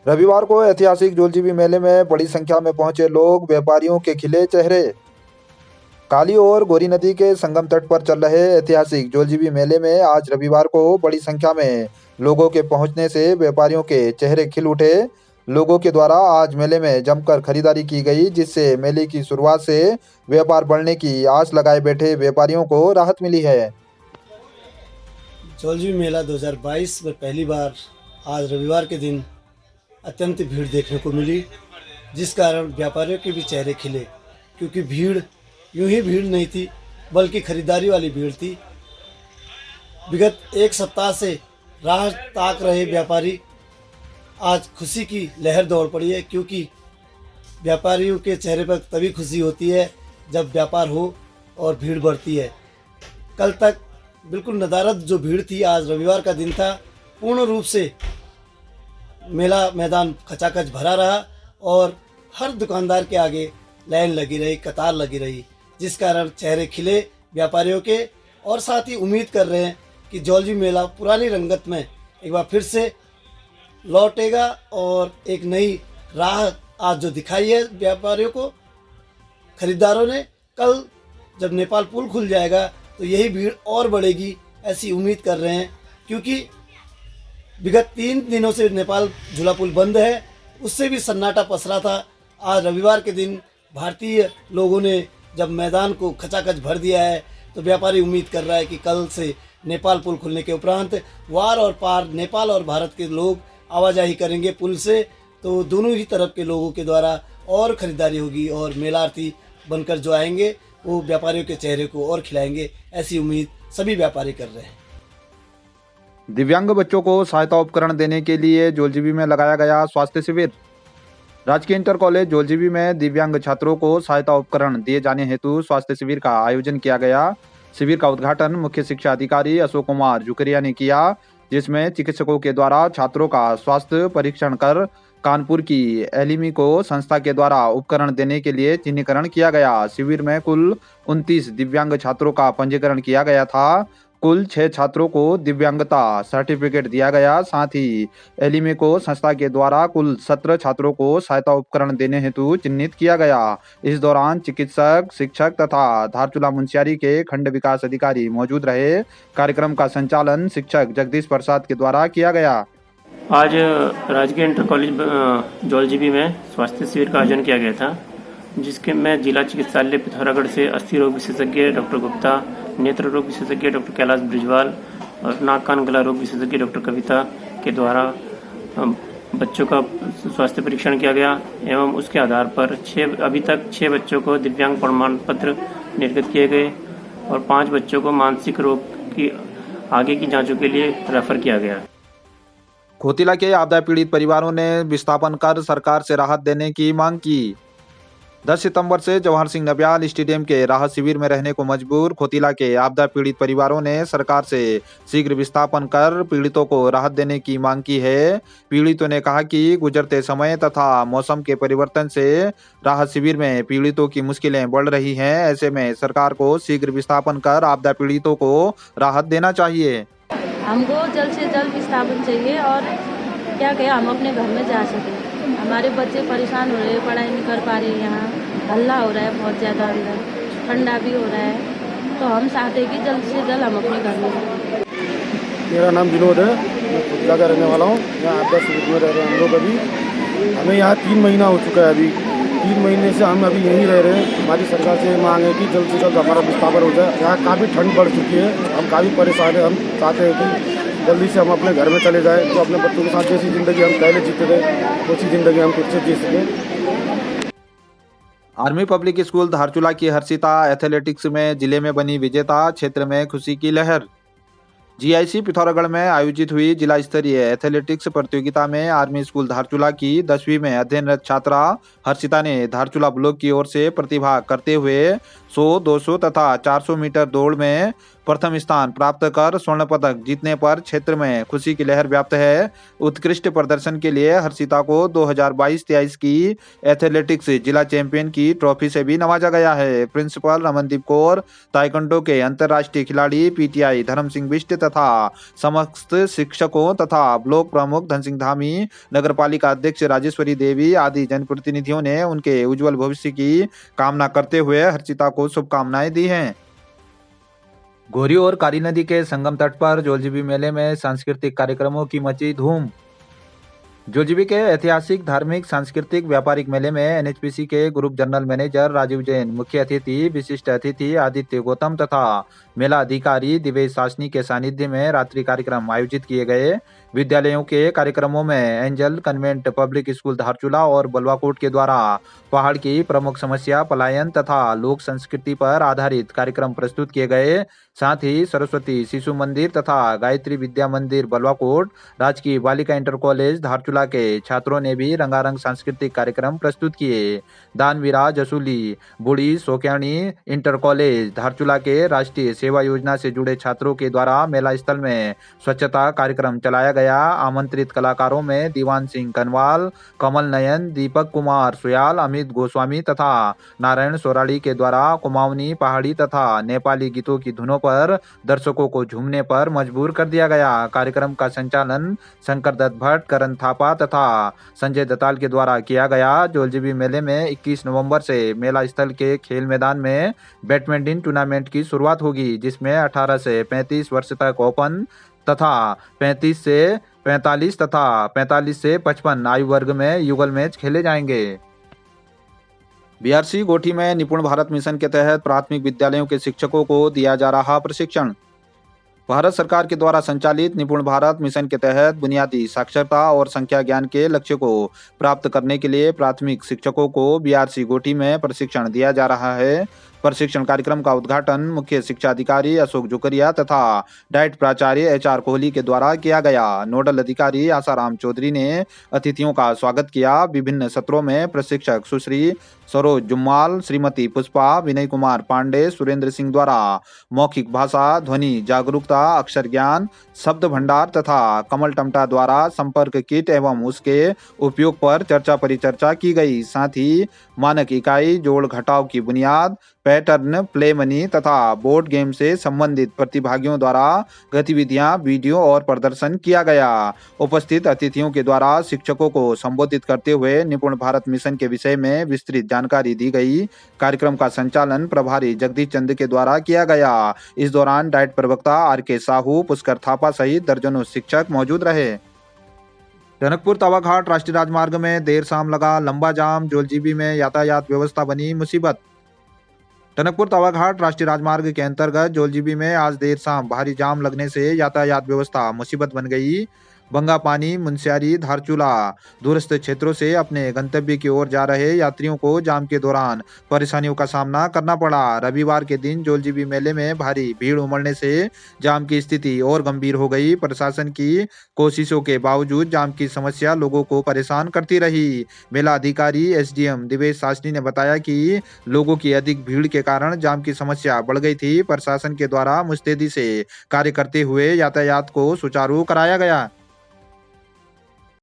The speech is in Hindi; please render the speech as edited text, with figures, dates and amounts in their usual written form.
रविवार को ऐतिहासिक जोलजीबी मेले में बड़ी संख्या में पहुंचे लोग, व्यापारियों के खिले चेहरे। काली और गोरी नदी के संगम तट पर चल रहे ऐतिहासिक जोलजीबी मेले में आज रविवार को बड़ी संख्या में लोगों के पहुंचने से व्यापारियों के चेहरे खिल उठे। लोगों के द्वारा आज मेले में जमकर खरीदारी की गई, जिससे मेले की शुरुआत से व्यापार बढ़ने की आस लगाए बैठे व्यापारियों को राहत मिली है। जोलजीबी मेला 2022 में पहली बार आज रविवार के दिन अत्यंत भीड़ देखने को मिली, जिस कारण व्यापारियों के भी चेहरे खिले, क्योंकि भीड़ यूं ही भीड़ नहीं थी बल्कि खरीदारी वाली भीड़ थी। विगत एक सप्ताह से राह ताक रहे व्यापारी आज खुशी की लहर दौड़ पड़ी है, क्योंकि व्यापारियों के चेहरे पर तभी खुशी होती है जब व्यापार हो और भीड़ बढ़ती है। कल तक बिल्कुल नदारद जो भीड़ थी, आज रविवार का दिन था, पूर्ण रूप से मेला मैदान खचाखच भरा रहा और हर दुकानदार के आगे लाइन लगी रही, कतार लगी रही, जिस कारण चेहरे खिले व्यापारियों के। और साथ ही उम्मीद कर रहे हैं कि जोलजीबी मेला पुरानी रंगत में एक बार फिर से लौटेगा और एक नई राह आज जो दिखाई है व्यापारियों को, खरीदारों ने, कल जब नेपाल पुल खुल जाएगा तो यही भीड़ और बढ़ेगी, ऐसी उम्मीद कर रहे हैं। क्योंकि विगत 3 दिनों से नेपाल झूला पुल बंद है, उससे भी सन्नाटा पसरा था। आज रविवार के दिन भारतीय लोगों ने जब मैदान को खचाखच भर दिया है, तो व्यापारी उम्मीद कर रहा है कि कल से नेपाल पुल खुलने के उपरांत वार और पार नेपाल और भारत के लोग आवाजाही करेंगे पुल से, तो दोनों ही तरफ के लोगों के द्वारा और खरीदारी होगी और मेलार्थी बनकर जो आएंगे वो व्यापारियों के चेहरे को और खिलाएंगे, ऐसी उम्मीद सभी व्यापारी कर रहे हैं। दिव्यांग बच्चों को सहायता उपकरण देने के लिए जोलजीबी में लगाया गया स्वास्थ्य शिविर। राजकीय इंटर कॉलेज जोलजीबी में दिव्यांग छात्रों को सहायता उपकरण दिए जाने हेतु स्वास्थ्य शिविर का आयोजन किया गया। शिविर का उद्घाटन मुख्य शिक्षा अधिकारी अशोक कुमार जुकरिया ने किया, जिसमें चिकित्सकों के द्वारा छात्रों का स्वास्थ्य परीक्षण कर कानपुर की एलिमी को संस्था के द्वारा उपकरण देने के लिए चिन्हीकरण किया गया। शिविर में कुल 29 दिव्यांग छात्रों का पंजीकरण किया गया था। कुल 6 छात्रों को दिव्यांगता सर्टिफिकेट दिया गया। साथ ही एलिमे को संस्था के द्वारा कुल 17 छात्रों को सहायता उपकरण देने हेतु चिन्हित किया गया। इस दौरान चिकित्सक, शिक्षक तथा धारचूला मुंशियारी के खंड विकास अधिकारी मौजूद रहे। कार्यक्रम का संचालन शिक्षक जगदीश प्रसाद के द्वारा किया गया। आज राजकीय इंटर कॉलेज जोलजीबी में स्वास्थ्य शिविर का आयोजन किया गया था, जिसके में जिला चिकित्सालय पिथौरागढ़ से अस्थि रोग विशेषज्ञ डॉक्टर गुप्ता, नेत्र रोग विशेषज्ञ डॉक्टर कैलाश ब्रिजवाल और नाक कान गला रोग विशेषज्ञ डॉक्टर कविता के द्वारा बच्चों का स्वास्थ्य परीक्षण किया गया एवं उसके आधार पर अभी तक 6 बच्चों को दिव्यांग प्रमाण पत्र निर्गत किए गए और 5 बच्चों को मानसिक रोग की आगे की जांचों के लिए रेफर किया गया। खोतिला के आपदा पीड़ित परिवारों ने विस्थापन कर सरकार से राहत देने की मांग की। 10 सितंबर से जवाहर सिंह नबियाल स्टेडियम के राहत शिविर में रहने को मजबूर खोतिला के आपदा पीड़ित परिवारों ने सरकार से शीघ्र विस्थापन कर पीड़ितों को राहत देने की मांग की है। पीड़ितों ने कहा कि गुजरते समय तथा मौसम के परिवर्तन से राहत शिविर में पीड़ितों की मुश्किलें बढ़ रही हैं। ऐसे में सरकार को शीघ्र विस्थापन कर आपदा पीड़ितों को राहत देना चाहिए। हमको जल्द से जल्द विस्थापन चाहिए और क्या कहें, हम अपने घर में जा सकें। हमारे बच्चे परेशान हो रहे हैं, पढ़ाई नहीं कर पा रहे हैं, यहाँ हल्ला हो रहा है बहुत ज़्यादा, अंदर ठंडा भी हो रहा है, तो हम चाहते हैं कि जल्द से जल्द हम अपने घर में जाएं। मेरा नाम विनोद है, मैं खोतिला का रहने वाला हूँ। यहाँ आपदा शिविर में रह रहे हैं हम लोग। अभी हमें यहाँ 3 महीना हो चुका है। अभी 3 महीने से हम अभी यहीं रह रहे हैं। हमारी सरकार से मांग है कि जल्द से जल्द हमारा विस्थापन हो जाए। यहाँ काफ़ी ठंड बढ़ चुकी है, हम काफ़ी परेशान हैं। हम चाहते हैं कि जल्दी से हम अपने घर में चले जाएं, जो अपने बच्चों के साथ जैसी ज़िंदगी हम पहले जीते थे वैसी ज़िंदगी हम फिर से जी सकें। आर्मी पब्लिक स्कूल धारचूला की हर्षिता एथलेटिक्स में जिले में बनी विजेता, क्षेत्र में खुशी की लहर। जीआईसी पिथौरागढ़ में आयोजित हुई जिला स्तरीय एथलेटिक्स प्रतियोगिता में आर्मी स्कूल धारचूला की 10वीं में अध्ययनरत छात्रा हर्षिता ने धारचूला ब्लॉक की ओर से प्रतिभाग करते हुए 100, 200 तथा 400 मीटर दौड़ में प्रथम स्थान प्राप्त कर स्वर्ण पदक जीतने पर क्षेत्र में खुशी की लहर व्याप्त है। उत्कृष्ट प्रदर्शन के लिए हर्षिता को 2022-23 की एथलेटिक्स जिला चैंपियन की ट्रॉफी से भी नवाजा गया है। प्रिंसिपल रमनदीप कौर, ताइक्वांडो के अंतर्राष्ट्रीय खिलाड़ी पीटीआई धर्म सिंह बिष्ट तथा समस्त शिक्षकों तथा ब्लॉक प्रमुख धन सिंह धामी, नगरपालिका अध्यक्ष राजेश्वरी देवी आदि जनप्रतिनिधियों ने उनके उज्जवल भविष्य की कामना करते हुए हर्षिता को शुभकामनाएं दी हैं। गोरी और कारी नदी के संगम तट पर जोलजीबी मेले में सांस्कृतिक कार्यक्रमों की मची धूम। जोलजीबी के ऐतिहासिक, धार्मिक, सांस्कृतिक, व्यापारिक मेले में एनएचपीसी के group general manager Rajeev Jain, मुख्य अतिथि, विशिष्ट अतिथि आदित्य गौतम तथा मेला अधिकारी दिवेश सासनी के सानिध्य में रात्रि कार्यक्रम आयोजित किए गए। विद्यालयों के कार्यक्रमों में angel convent public school Dharchula और बलवाकोट के द्वारा पहाड़ की प्रमुख समस्या, पलायन तथा लोक संस्कृति पर आधारित कार्यक्रम प्रस्तुत किए गए। साथ ही सरस्वती शिशु मंदिर तथा गायत्री विद्या मंदिर बलवाकोट, राजकीय बालिका इंटर कॉलेज धारचूला के छात्रों ने भी रंगारंग सांस्कृतिक कार्यक्रम प्रस्तुत किए। दानवीरा जसूली बुढ़ी सोक्याणी इंटर कॉलेज धारचूला के राष्ट्रीय सेवा योजना से जुड़े छात्रों के द्वारा मेला स्थल में स्वच्छता कार्यक्रम चलाया गया। आमंत्रित कलाकारों में दीवान सिंह कनवाल, कमल नयन, दीपक कुमार सुयाल, अमित गोस्वामी तथा नारायण सोराड़ी के द्वारा कुमाऊनी, पहाड़ी तथा नेपाली गीतों की धुनों पर दर्शकों को झूमने पर मजबूर कर दिया गया। कार्यक्रम का संचालन शंकर दत्त भट्ट, करण थापा तथा संजय दत्ताल के द्वारा किया गया। जोलजीबी मेले में 21 नवंबर से मेला स्थल के खेल मैदान में बैडमिंटन टूर्नामेंट की शुरुआत होगी, जिसमें 18 से 35 वर्ष तक ओपन तथा 35 से 45 तथा 45 से 55 आयु वर्ग में युगल मैच खेले जाएंगे। बीआरसी गोठी में निपुण भारत मिशन के तहत प्राथमिक विद्यालयों के शिक्षकों को दिया जा रहा प्रशिक्षण। भारत सरकार के द्वारा संचालित निपुण भारत मिशन के तहत बुनियादी साक्षरता और संख्या ज्ञान के लक्ष्य को प्राप्त करने के लिए प्राथमिक शिक्षकों को बीआरसी गोठी में प्रशिक्षण दिया जा रहा है। प्रशिक्षण कार्यक्रम का उद्घाटन मुख्य शिक्षा अधिकारी अशोक जुकरिया तथा डाइट प्राचार्य एचआर कोहली के द्वारा किया गया। नोडल अधिकारी आसाराम चौधरी ने अतिथियों का स्वागत किया। विभिन्न सत्रों में प्रशिक्षक सुश्री सरोज जुम्माल, श्रीमती पुष्पा, विनय कुमार पांडे, सुरेंद्र सिंह द्वारा मौखिक भाषा, ध्वनि जागरूकता, अक्षर ज्ञान, शब्द भंडार तथा कमल टमटा द्वारा संपर्क किट एवं उसके उपयोग पर चर्चा परिचर्चा की गई। साथ ही मानक इकाई, जोड़ घटाव की बुनियाद, पैटर्न, प्ले मनी तथा बोर्ड गेम से संबंधित प्रतिभागियों द्वारा गतिविधियां, वीडियो और प्रदर्शन किया गया। उपस्थित अतिथियों के द्वारा शिक्षकों को संबोधित करते हुए निपुण भारत मिशन के विषय में विस्तृत जानकारी दी गई। कार्यक्रम का संचालन प्रभारी जगदीश चंद के द्वारा किया गया। इस दौरान डाइट प्रवक्ता आर.के. साहू, पुष्कर थापा सहित दर्जनों शिक्षक मौजूद रहे। टनकपुर तवाघाट राष्ट्रीय राजमार्ग में देर शाम लगा लंबा जाम। जोलजीबी में यातायात व्यवस्था बनी मुसीबत। टनकपुर तवाघाट राष्ट्रीय राजमार्ग के अंतर्गत जोलजीबी में आज देर शाम भारी जाम लगने से यातायात व्यवस्था मुसीबत बन गई। बंगापानी, मुनस्यारी, धारचूला दूरस्थ क्षेत्रों से अपने गंतव्य की ओर जा रहे यात्रियों को जाम के दौरान परेशानियों का सामना करना पड़ा। रविवार के दिन जोलजीबी मेले में भारी भीड़ उमड़ने से जाम की स्थिति और गंभीर हो गई। प्रशासन की कोशिशों के बावजूद जाम की समस्या लोगों को परेशान करती रही। मेला अधिकारी एसडीएम दिवेश सासनी ने बताया कि लोगों की अधिक भीड़ के कारण जाम की समस्या बढ़ गई थी। प्रशासन के द्वारा मुस्तैदी से कार्य करते हुए यातायात को सुचारू कराया गया।